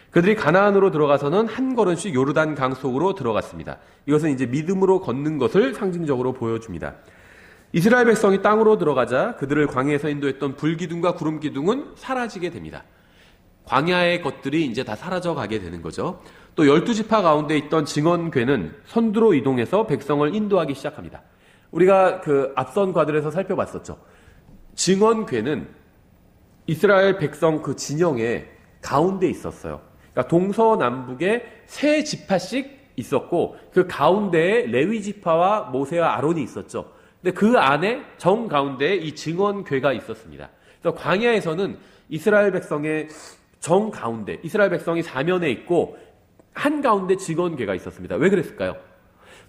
그들이 가나안으로 들어가서는 한 걸음씩 요르단 강 속으로 들어갔습니다. 이것은 이제 믿음으로 걷는 것을 상징적으로 보여줍니다. 이스라엘 백성이 땅으로 들어가자 그들을 광야에서 인도했던 불기둥과 구름기둥은 사라지게 됩니다. 광야의 것들이 이제 다 사라져 가게 되는 거죠. 또 12지파 가운데 있던 증언궤는 선두로 이동해서 백성을 인도하기 시작합니다. 우리가 앞선 과들에서 살펴봤었죠. 증언궤는 이스라엘 백성 그 진영의 가운데 있었어요. 그러니까 동서남북에 세 지파씩 있었고 그 가운데에 레위 지파와 모세와 아론이 있었죠. 근데 그 안에 정 가운데에 이 증언궤가 있었습니다. 그래서 광야에서는 이스라엘 백성의 정 가운데, 이스라엘 백성이 사면에 있고 한가운데 증언궤가 있었습니다. 왜 그랬을까요?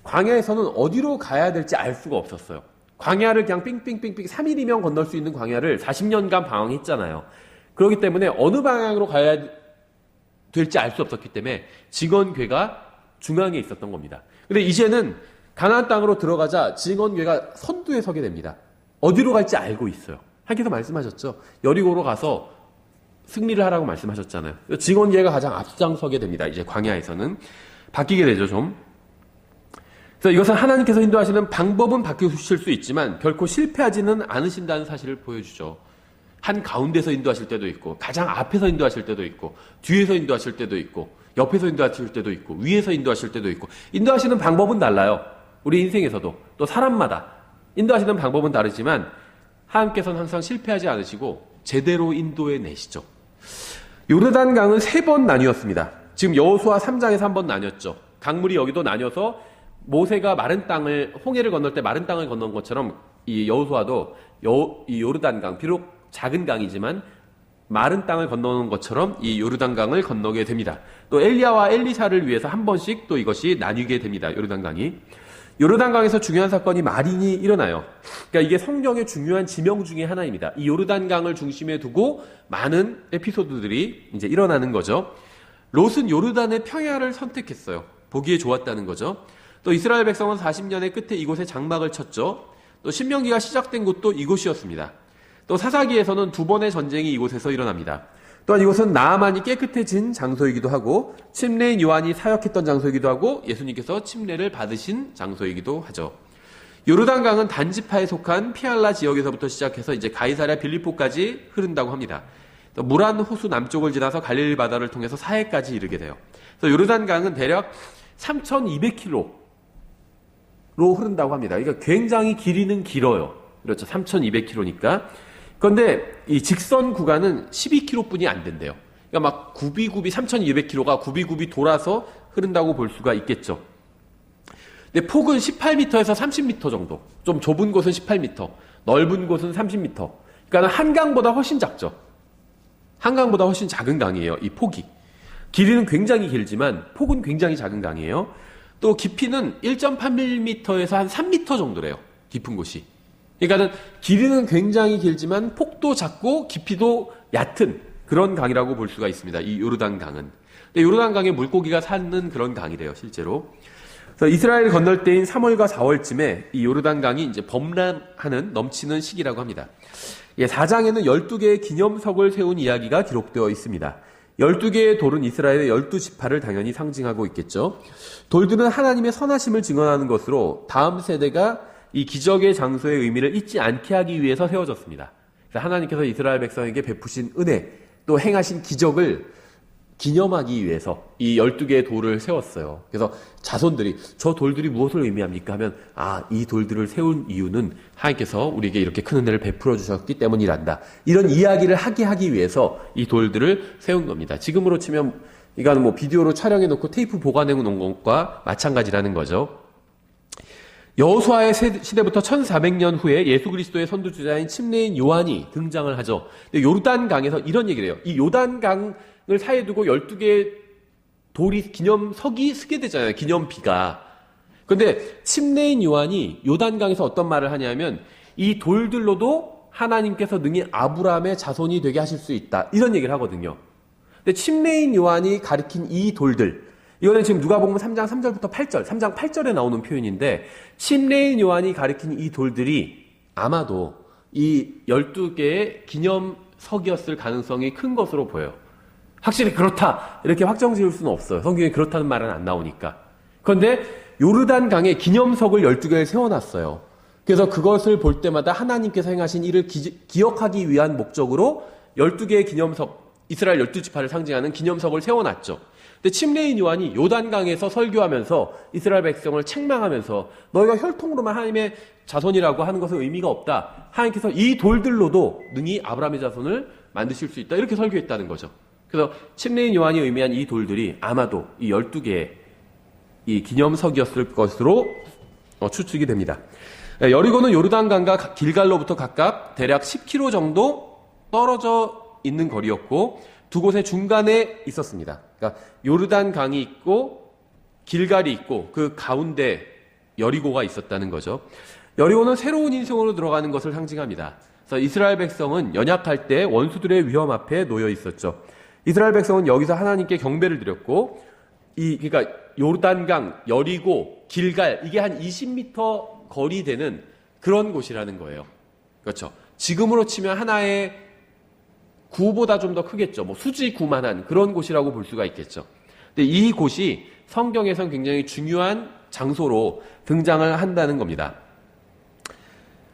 광야에서는 어디로 가야 될지 알 수가 없었어요. 광야를 그냥 삥삥삥삥 3일이면 건널 수 있는 광야를 40년간 방황했잖아요. 그렇기 때문에 어느 방향으로 가야 될지 알 수 없었기 때문에 증언궤가 중앙에 있었던 겁니다. 근데 이제는 가나안 땅으로 들어가자 증언궤가 선두에 서게 됩니다. 어디로 갈지 알고 있어요. 하나님께서 말씀하셨죠. 여리고로 가서 승리를 하라고 말씀하셨잖아요. 증언궤가 가장 앞장서게 됩니다. 이제 광야에서는 바뀌게 되죠, 좀. 그래서 이것은 하나님께서 인도하시는 방법은 바뀌실 수 있지만 결코 실패하지는 않으신다는 사실을 보여주죠. 한 가운데서 인도하실 때도 있고, 가장 앞에서 인도하실 때도 있고, 뒤에서 인도하실 때도 있고, 옆에서 인도하실 때도 있고, 위에서 인도하실 때도 있고, 인도하시는 방법은 달라요. 우리 인생에서도. 또 사람마다 인도하시는 방법은 다르지만 하나님께서는 항상 실패하지 않으시고 제대로 인도해 내시죠. 요르단강은 3번 나뉘었습니다. 지금 여호수아 3장에서 한 번 나뉘었죠. 강물이 여기도 나뉘어서 모세가 마른 땅을, 홍해를 건널 때 마른 땅을 건넌 것처럼 이 여호수아도 이 요르단강, 비록 작은 강이지만 마른 땅을 건너는 것처럼 이 요르단강을 건너게 됩니다. 또 엘리야와 엘리사를 위해서 한 번씩 또 이것이 나뉘게 됩니다. 요르단강이. 요르단강에서 중요한 사건이 마린이 일어나요. 그러니까 이게 성경의 중요한 지명 중에 하나입니다. 이 요르단강을 중심에 두고 많은 에피소드들이 이제 일어나는 거죠. 롯은 요르단의 평야를 선택했어요. 보기에 좋았다는 거죠. 또 이스라엘 백성은 40년의 끝에 이곳에 장막을 쳤죠. 또 신명기가 시작된 곳도 이곳이었습니다. 또 사사기에서는 2번의 전쟁이 이곳에서 일어납니다. 또한 이곳은 나아만이 깨끗해진 장소이기도 하고 침례인 요한이 사역했던 장소이기도 하고 예수님께서 침례를 받으신 장소이기도 하죠. 요르단강은 단지파에 속한 피알라 지역에서부터 시작해서 이제 가이사랴 빌립보까지 흐른다고 합니다. 또 무란 호수 남쪽을 지나서 갈릴리 바다를 통해서 사해까지 이르게 돼요. 그래서 요르단강은 대략 3,200km로 흐른다고 합니다. 그러니까 굉장히 길이는 길어요. 그렇죠. 3,200km니까. 그런데 이 직선 구간은 12km뿐이 안 된대요. 그러니까 막 굽이굽이 3,200km가 굽이굽이 돌아서 흐른다고 볼 수가 있겠죠. 근데 폭은 18m에서 30m 정도. 좀 좁은 곳은 18m, 넓은 곳은 30m. 그러니까 한강보다 훨씬 작죠. 한강보다 훨씬 작은 강이에요. 이 폭이. 길이는 굉장히 길지만 폭은 굉장히 작은 강이에요. 또 깊이는 1.8mm에서 한 3m 정도래요. 깊은 곳이. 그러니까는 길이는 굉장히 길지만 폭도 작고 깊이도 얕은 그런 강이라고 볼 수가 있습니다. 이 요르단 강은. 근데 요르단 강에 물고기가 사는 그런 강이래요, 실제로. 그래서 이스라엘 건널 때인 3월과 4월쯤에 이 요르단 강이 이제 범람하는 넘치는 시기라고 합니다. 4장에는 12개의 기념석을 세운 이야기가 기록되어 있습니다. 12개의 돌은 이스라엘의 12지파를 당연히 상징하고 있겠죠. 돌들은 하나님의 선하심을 증언하는 것으로 다음 세대가 이 기적의 장소의 의미를 잊지 않게 하기 위해서 세워졌습니다. 하나님께서 이스라엘 백성에게 베푸신 은혜, 또 행하신 기적을 기념하기 위해서 이 12개의 돌을 세웠어요. 그래서 자손들이 저 돌들이 무엇을 의미합니까? 하면 이 돌들을 세운 이유는 하나님께서 우리에게 이렇게 큰 은혜를 베풀어 주셨기 때문이란다. 이런 이야기를 하기 위해서 이 돌들을 세운 겁니다. 지금으로 치면 이거는 뭐 비디오로 촬영해 놓고 테이프 보관해 놓은 것과 마찬가지라는 거죠. 여호수아의 시대부터 1400년 후에 예수 그리스도의 선두주자인 침례인 요한이 등장을 하죠. 근데 요르단강에서 이런 얘기를 해요. 이 요단강을 사이에 두고 12개의 돌이 기념석이 쓰게 되잖아요. 기념비가. 그런데 침례인 요한이 요단강에서 어떤 말을 하냐면 이 돌들로도 하나님께서 능히 아브라함의 자손이 되게 하실 수 있다. 이런 얘기를 하거든요. 근데 침례인 요한이 가리킨 이 돌들, 이거는 지금 누가복음 3장 3절부터 8절, 3장 8절에 나오는 표현인데 침례인 요한이 가리킨 이 돌들이 아마도 이 12개의 기념석이었을 가능성이 큰 것으로 보여요. 확실히 그렇다 이렇게 확정 지을 수는 없어요. 성경에 그렇다는 말은 안 나오니까. 그런데 요르단강에 기념석을 12개를 세워놨어요. 그래서 그것을 볼 때마다 하나님께서 행하신 일을 기억하기 위한 목적으로 12개의 기념석, 이스라엘 12지파를 상징하는 기념석을 세워놨죠. 근데 침례인 요한이 요단강에서 설교하면서 이스라엘 백성을 책망하면서 너희가 혈통으로만 하나님의 자손이라고 하는 것은 의미가 없다. 하나님께서 이 돌들로도 능히 아브라함의 자손을 만드실 수 있다. 이렇게 설교했다는 거죠. 그래서 침례인 요한이 의미한 이 돌들이 아마도 이 12개의 이 기념석이었을 것으로 추측이 됩니다. 여리고는 요르단강과 길갈로부터 각각 대략 10km 정도 떨어져 있는 거리였고 두 곳의 중간에 있었습니다. 그러니까 요르단강이 있고 길갈이 있고 그 가운데 여리고가 있었다는 거죠. 여리고는 새로운 인생으로 들어가는 것을 상징합니다. 그래서 이스라엘 백성은 연약할 때 원수들의 위험 앞에 놓여 있었죠. 이스라엘 백성은 여기서 하나님께 경배를 드렸고 그러니까 요르단강, 여리고, 길갈 이게 한 20m 거리 되는 그런 곳이라는 거예요. 그렇죠. 지금으로 치면 하나의 구보다 좀 더 크겠죠. 뭐 수지 구만한 그런 곳이라고 볼 수가 있겠죠. 근데 이 곳이 성경에선 굉장히 중요한 장소로 등장을 한다는 겁니다.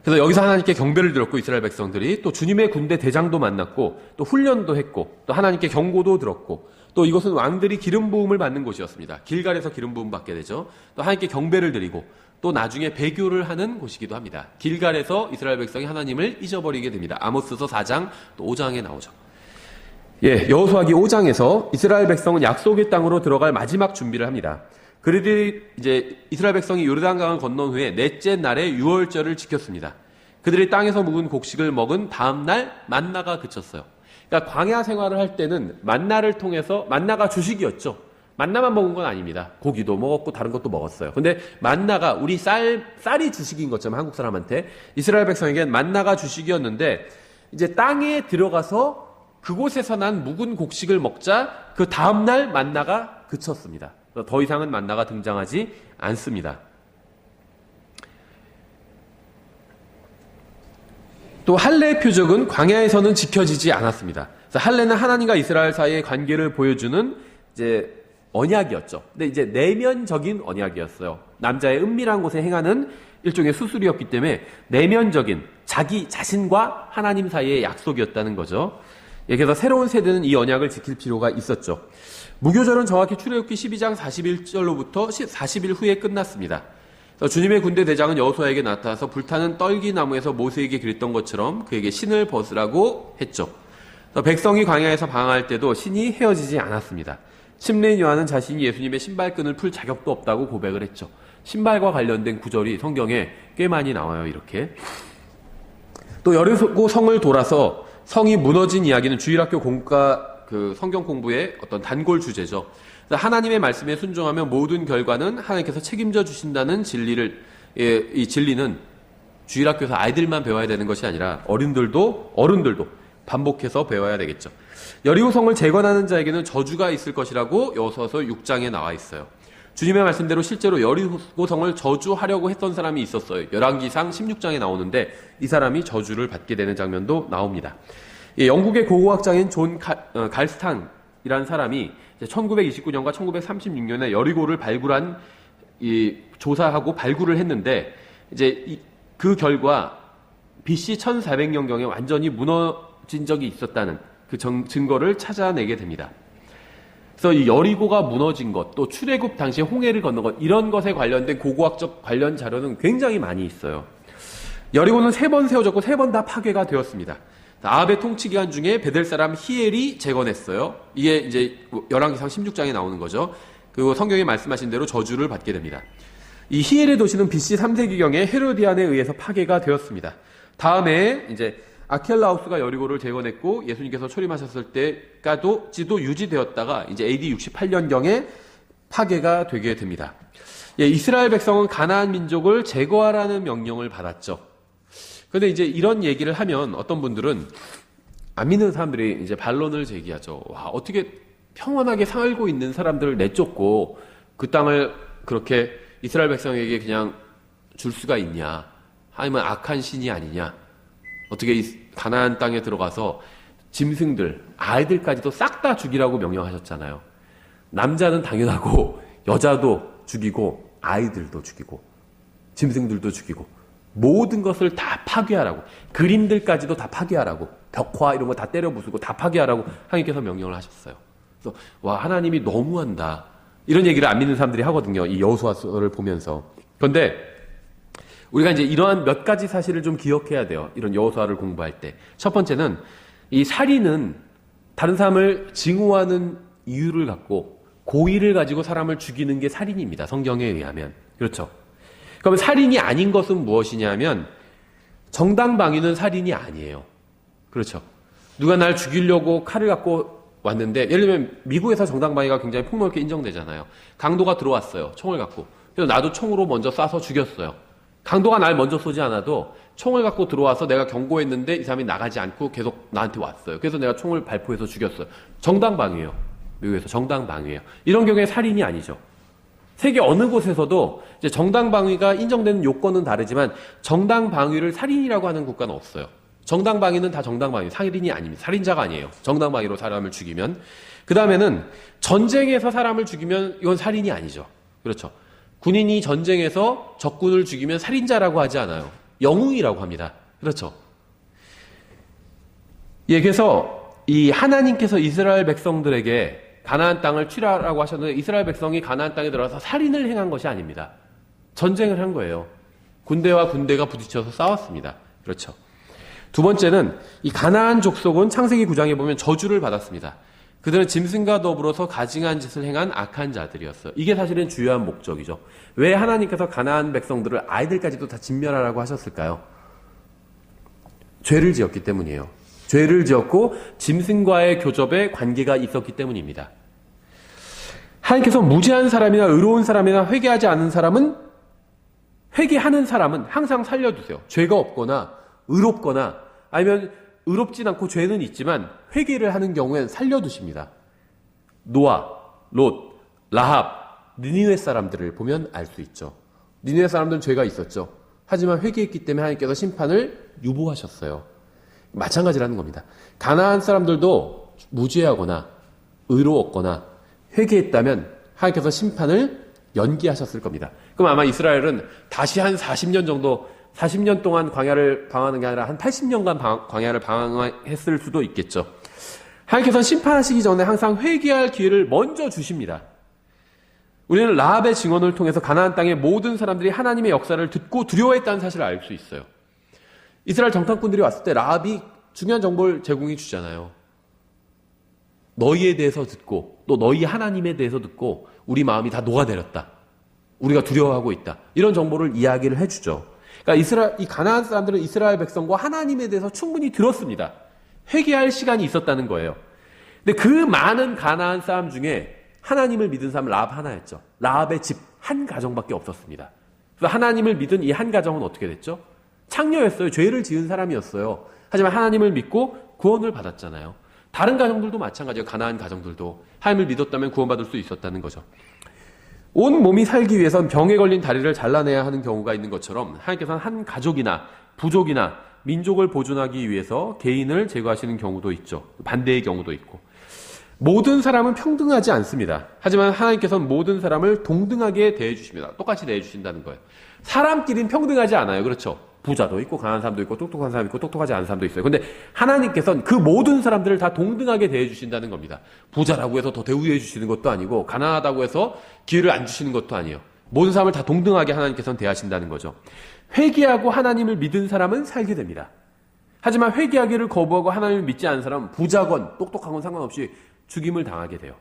그래서 여기서 하나님께 경배를 드렸고 이스라엘 백성들이 또 주님의 군대 대장도 만났고 또 훈련도 했고 또 하나님께 경고도 들었고 또 이것은 왕들이 기름 부음을 받는 곳이었습니다. 길갈에서 기름 부음 받게 되죠. 또 하나님께 경배를 드리고 또 나중에 배교를 하는 곳이기도 합니다. 길갈에서 이스라엘 백성이 하나님을 잊어버리게 됩니다. 아모스서 4장 또 5장에 나오죠. 여호수아기 5장에서 이스라엘 백성은 약속의 땅으로 들어갈 마지막 준비를 합니다. 그들이 이제 이스라엘 백성이 요르단강을 건넌 후에 넷째 날에 유월절을 지켰습니다. 그들이 땅에서 묵은 곡식을 먹은 다음 날 만나가 그쳤어요. 그러니까 광야 생활을 할 때는 만나를 통해서 만나가 주식이었죠. 만나만 먹은 건 아닙니다. 고기도 먹었고 다른 것도 먹었어요. 근데 만나가 우리 쌀이 주식인 것처럼 한국 사람한테 이스라엘 백성에겐 만나가 주식이었는데 이제 땅에 들어가서 그곳에서 난 묵은 곡식을 먹자 그 다음 날 만나가 그쳤습니다. 더 이상은 만나가 등장하지 않습니다. 또 할례의 표적은 광야에서는 지켜지지 않았습니다. 그래서 할례는 하나님과 이스라엘 사이의 관계를 보여주는 이제 언약이었죠. 근데 이제 내면적인 언약이었어요. 남자의 은밀한 곳에 행하는 일종의 수술이었기 때문에 내면적인 자기 자신과 하나님 사이의 약속이었다는 거죠. 그래서 새로운 세대는 이 언약을 지킬 필요가 있었죠. 무교절은 정확히 출애굽기 12장 41절로부터 40일 후에 끝났습니다. 그래서 주님의 군대 대장은 여호수아에게 나타나서 불타는 떨기나무에서 모세에게 그랬던 것처럼 그에게 신을 벗으라고 했죠. 백성이 광야에서 방황할 때도 신이 헤어지지 않았습니다. 심레인 요한은 자신이 예수님의 신발끈을 풀 자격도 없다고 고백을 했죠. 신발과 관련된 구절이 성경에 꽤 많이 나와요. 이렇게. 또 여리고 성을 돌아서 성이 무너진 이야기는 주일학교 성경 공부의 어떤 단골 주제죠. 하나님의 말씀에 순종하면 모든 결과는 하나님께서 책임져 주신다는 이 진리는 주일학교에서 아이들만 배워야 되는 것이 아니라 어른들도 반복해서 배워야 되겠죠. 여리고 성을 재건하는 자에게는 저주가 있을 것이라고 여호수아서 6장에 나와 있어요. 주님의 말씀대로 실제로 여리고 성을 저주하려고 했던 사람이 있었어요. 열왕기상 16장에 나오는데 이 사람이 저주를 받게 되는 장면도 나옵니다. 영국의 고고학자인 존 갈스탄이라는 사람이 1929년과 1936년에 여리고를 조사하고 발굴을 했는데 이제 그 결과 BC 1400년경에 완전히 무너진 적이 있었다는 그 증거를 찾아내게 됩니다. 그래서 이 여리고가 무너진 것, 또 출애굽 당시에 홍해를 건넌 것, 이런 것에 관련된 고고학적 관련 자료는 굉장히 많이 있어요. 여리고는 3번 세워졌고 3번 다 파괴가 되었습니다. 아합의 통치 기간 중에 베델 사람 히엘이 재건했어요. 이게 이제 열왕기상 16장에 나오는 거죠. 그리고 성경에 말씀하신 대로 저주를 받게 됩니다. 이 히엘의 도시는 BC 3세기경에 헤로디안에 의해서 파괴가 되었습니다. 다음에 이제 아켈라우스가 여리고를 재건했고 예수님께서 초림하셨을 때까지도 유지되었다가 이제 AD 68년경에 파괴가 되게 됩니다. 이스라엘 백성은 가나안 민족을 제거하라는 명령을 받았죠. 그런데 이제 이런 얘기를 하면 어떤 분들은 안 믿는 사람들이 이제 반론을 제기하죠. 와, 어떻게 평안하게 살고 있는 사람들을 내쫓고 그 땅을 그렇게 이스라엘 백성에게 그냥 줄 수가 있냐? 아니면 악한 신이 아니냐? 어떻게 이 가나안 땅에 들어가서 짐승들, 아이들까지도 싹 다 죽이라고 명령하셨잖아요. 남자는 당연하고 여자도 죽이고 아이들도 죽이고 짐승들도 죽이고 모든 것을 다 파괴하라고, 그림들까지도 다 파괴하라고, 벽화 이런 거 다 때려 부수고 다 파괴하라고 하나님께서 명령을 하셨어요. 그래서 와, 하나님이 너무한다, 이런 얘기를 안 믿는 사람들이 하거든요. 이 여호수아서를 보면서. 그런데 우리가 이제 이러한 몇 가지 사실을 좀 기억해야 돼요. 이런 여호수아를 공부할 때. 첫 번째는 이 살인은 다른 사람을 증오하는 이유를 갖고 고의를 가지고 사람을 죽이는 게 살인입니다. 성경에 의하면. 그렇죠. 그러면 살인이 아닌 것은 무엇이냐면 정당방위는 살인이 아니에요. 그렇죠. 누가 날 죽이려고 칼을 갖고 왔는데, 예를 들면 미국에서 정당방위가 굉장히 폭넓게 인정되잖아요. 강도가 들어왔어요. 총을 갖고. 그래서 나도 총으로 먼저 쏴서 죽였어요. 강도가 날 먼저 쏘지 않아도 총을 갖고 들어와서 내가 경고했는데 이 사람이 나가지 않고 계속 나한테 왔어요. 그래서 내가 총을 발포해서 죽였어요. 정당방위예요. 미국에서 정당방위예요. 이런 경우에 살인이 아니죠. 세계 어느 곳에서도 이제 정당방위가 인정되는 요건은 다르지만 정당방위를 살인이라고 하는 국가는 없어요. 정당방위는 다 정당방위, 살인이 아닙니다. 살인자가 아니에요. 정당방위로 사람을 죽이면. 그 다음에는 전쟁에서 사람을 죽이면 이건 살인이 아니죠. 그렇죠. 군인이 전쟁에서 적군을 죽이면 살인자라고 하지 않아요. 영웅이라고 합니다. 그렇죠. 예, 그래서 이 하나님께서 이스라엘 백성들에게 가나안 땅을 취하라고 하셨는데 이스라엘 백성이 가나안 땅에 들어가서 살인을 행한 것이 아닙니다. 전쟁을 한 거예요. 군대와 군대가 부딪혀서 싸웠습니다. 그렇죠. 두 번째는 이 가나안 족속은 창세기 9장에 보면 저주를 받았습니다. 그들은 짐승과 더불어서 가증한 짓을 행한 악한 자들이었어요. 이게 사실은 주요한 목적이죠. 왜 하나님께서 가나안 백성들을 아이들까지도 다 진멸하라고 하셨을까요? 죄를 지었기 때문이에요. 죄를 지었고 짐승과의 교접에 관계가 있었기 때문입니다. 하나님께서 무죄한 사람이나 의로운 사람이나 회개하지 않은 사람은 회개하는 사람은 항상 살려두세요. 죄가 없거나 의롭거나 아니면 의롭진 않고 죄는 있지만 회개를 하는 경우엔 살려두십니다. 노아, 롯, 라합, 니느웨 사람들을 보면 알 수 있죠. 니느웨 사람들은 죄가 있었죠. 하지만 회개했기 때문에 하나님께서 심판을 유보하셨어요. 마찬가지라는 겁니다. 가나안 사람들도 무죄하거나 의로웠거나 회개했다면 하나님께서 심판을 연기하셨을 겁니다. 그럼 아마 이스라엘은 다시 한 40년 정도 40년 동안 광야를 방황하는 게 아니라 한 80년간 광야를 방황했을 수도 있겠죠. 하나님께서는 심판하시기 전에 항상 회개할 기회를 먼저 주십니다. 우리는 라합의 증언을 통해서 가나안 땅의 모든 사람들이 하나님의 역사를 듣고 두려워했다는 사실을 알 수 있어요. 이스라엘 정탐꾼들이 왔을 때 라합이 중요한 정보를 제공해 주잖아요. 너희에 대해서 듣고 또 너희 하나님에 대해서 듣고 우리 마음이 다 녹아내렸다. 우리가 두려워하고 있다. 이런 정보를 이야기를 해주죠. 그러니까 이 가나안 사람들은 이스라엘 백성과 하나님에 대해서 충분히 들었습니다. 회개할 시간이 있었다는 거예요. 근데 그 많은 가나안 사람 중에 하나님을 믿은 사람은 라합 하나였죠. 라합의 집 한 가정밖에 없었습니다. 그래서 하나님을 믿은 이 한 가정은 어떻게 됐죠? 창녀였어요. 죄를 지은 사람이었어요. 하지만 하나님을 믿고 구원을 받았잖아요. 다른 가정들도 마찬가지예요. 가나안 가정들도 하나님을 믿었다면 구원받을 수 있었다는 거죠. 온 몸이 살기 위해선 병에 걸린 다리를 잘라내야 하는 경우가 있는 것처럼 하나님께서는 한 가족이나 부족이나 민족을 보존하기 위해서 개인을 제거하시는 경우도 있죠. 반대의 경우도 있고. 모든 사람은 평등하지 않습니다. 하지만 하나님께서는 모든 사람을 동등하게 대해주십니다. 똑같이 대해주신다는 거예요. 사람끼리는 평등하지 않아요. 그렇죠? 부자도 있고 가난한 사람도 있고 똑똑한 사람도 있고 똑똑하지 않은 사람도 있어요. 근데 하나님께서는 그 모든 사람들을 다 동등하게 대해주신다는 겁니다. 부자라고 해서 더 대우해 주시는 것도 아니고 가난하다고 해서 기회를 안 주시는 것도 아니에요. 모든 사람을 다 동등하게 하나님께서는 대하신다는 거죠. 회개하고 하나님을 믿은 사람은 살게 됩니다. 하지만 회개하기를 거부하고 하나님을 믿지 않은 사람은 부자건 똑똑한 건 상관없이 죽임을 당하게 돼요.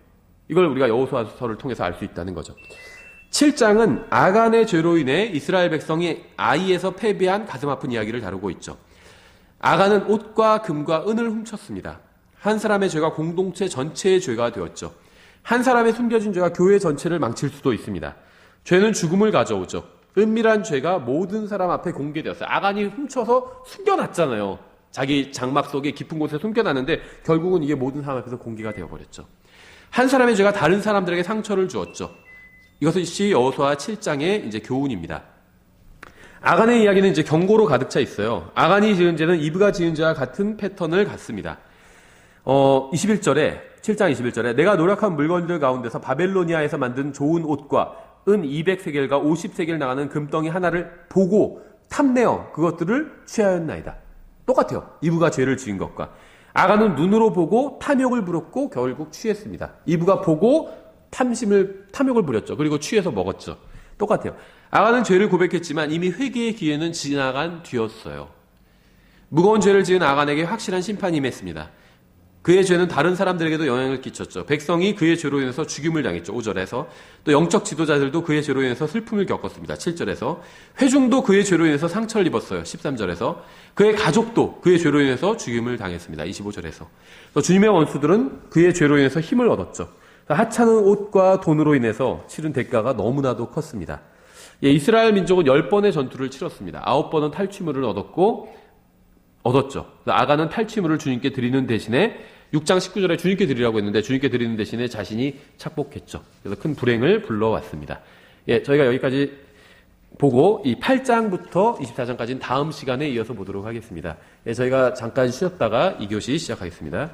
이걸 우리가 여호수아서를 통해서 알 수 있다는 거죠. 7장은 아간의 죄로 인해 이스라엘 백성이 아이에서 패배한 가슴 아픈 이야기를 다루고 있죠. 아간은 옷과 금과 은을 훔쳤습니다. 한 사람의 죄가 공동체 전체의 죄가 되었죠. 한 사람의 숨겨진 죄가 교회 전체를 망칠 수도 있습니다. 죄는 죽음을 가져오죠. 은밀한 죄가 모든 사람 앞에 공개되었어요. 아간이 훔쳐서 숨겨놨잖아요. 자기 장막 속에 깊은 곳에 숨겨놨는데 결국은 이게 모든 사람 앞에서 공개가 되어버렸죠. 한 사람의 죄가 다른 사람들에게 상처를 주었죠. 이것이 여호수아 7장의 이제 교훈입니다. 아간의 이야기는 이제 경고로 가득 차 있어요. 아간이 지은 죄는 이브가 지은 죄와 같은 패턴을 갖습니다. 7장 21절에 내가 노력한 물건들 가운데서 바벨로니아에서 만든 좋은 옷과 은 200세겔과 50세겔 나가는 금덩이 하나를 보고 탐내어 그것들을 취하였나이다. 똑같아요. 이브가 죄를 지은 것과. 아간은 눈으로 보고 탐욕을 부렸고 결국 취했습니다. 이브가 보고 탐욕을 부렸죠. 그리고 취해서 먹었죠. 똑같아요. 아간은 죄를 고백했지만 이미 회개의 기회는 지나간 뒤였어요. 무거운 죄를 지은 아간에게 확실한 심판이 임했습니다. 그의 죄는 다른 사람들에게도 영향을 끼쳤죠. 백성이 그의 죄로 인해서 죽임을 당했죠. 5절에서. 또 영적 지도자들도 그의 죄로 인해서 슬픔을 겪었습니다. 7절에서. 회중도 그의 죄로 인해서 상처를 입었어요. 13절에서. 그의 가족도 그의 죄로 인해서 죽임을 당했습니다. 25절에서. 또 주님의 원수들은 그의 죄로 인해서 힘을 얻었죠. 하찮은 옷과 돈으로 인해서 치른 대가가 너무나도 컸습니다. 이스라엘 민족은 10번의 전투를 치렀습니다. 9번은 탈취물을 얻었죠. 아간은 탈취물을 주님께 드리는 대신에 6장 19절에 주님께 드리라고 했는데 주님께 드리는 대신에 자신이 착복했죠. 그래서 큰 불행을 불러왔습니다. 예, 저희가 여기까지 보고 이 8장부터 24장까지는 다음 시간에 이어서 보도록 하겠습니다. 예, 저희가 잠깐 쉬었다가 2교시 시작하겠습니다.